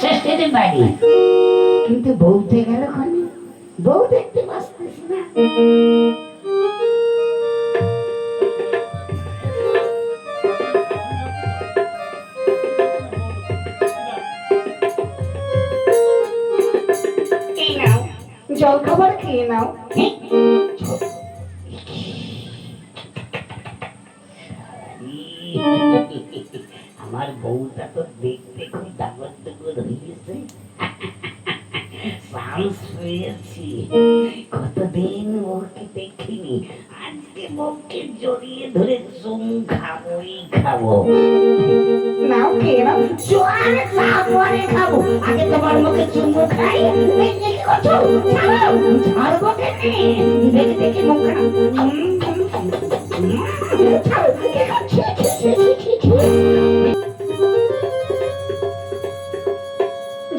শেষের বাড়ি, কিন্তু বউতে গেল ওখানে, বউ দেখতে পাচ্ছিস না। জল খাবার খেয়ে নাও। আমার বউটা তো দেখতে খুব দাগর দাগর হয়েছে, কতদিন ওকে দেখিনি, আজকে বউকে জড়িয়ে ধরে চুম খাবোই খাবো। নাও খেয়ে নাও। জোয়ারে পরে খাবো, আগে তোমার মুখে চুমু খাই। কি করছো? ছাড়বো কেনে? দেখে দেখে মুখ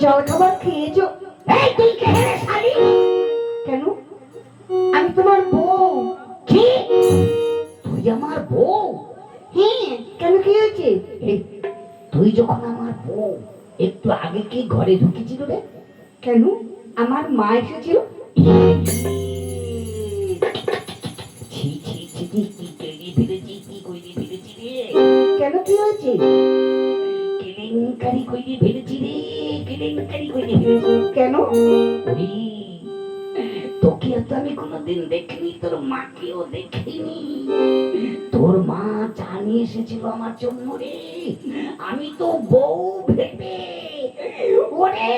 জল খাবার খেয়েছো? এই তুই কে রে শালি? কেন? আমি তোমার বউ। কি? তুই আমার বউ? হ্যাঁ, কেন কি হয়েছে? তুই যখন আমার বউ, একটু আগে কি ঘরে ঢুকেছিল রে? কেন? আমার মা এসেছিল। ছি ছি ছি, কি তৈরি ফেলেছি, কি কইরি ফেলেছি রে? কেন কি হয়েছে? কেলেঙ্কারি কইরি ফেলেছি রে, কেলেঙ্কারি কইরি ফেলেছি। কেন? ওরে, তোকে তো আমি কোনোদিন দেখিনি, তোর মাকেও দেখিনি। তোর মা জানিয়ে এসেছিল আমার জন্য রে, আমি তো বউ ভেবে, ওরে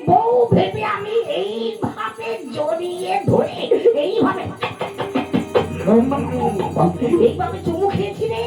বউ ভেবে আমি এইভাবে জড়িয়ে ধরে এইভাবে চুমু খেয়েছি রে।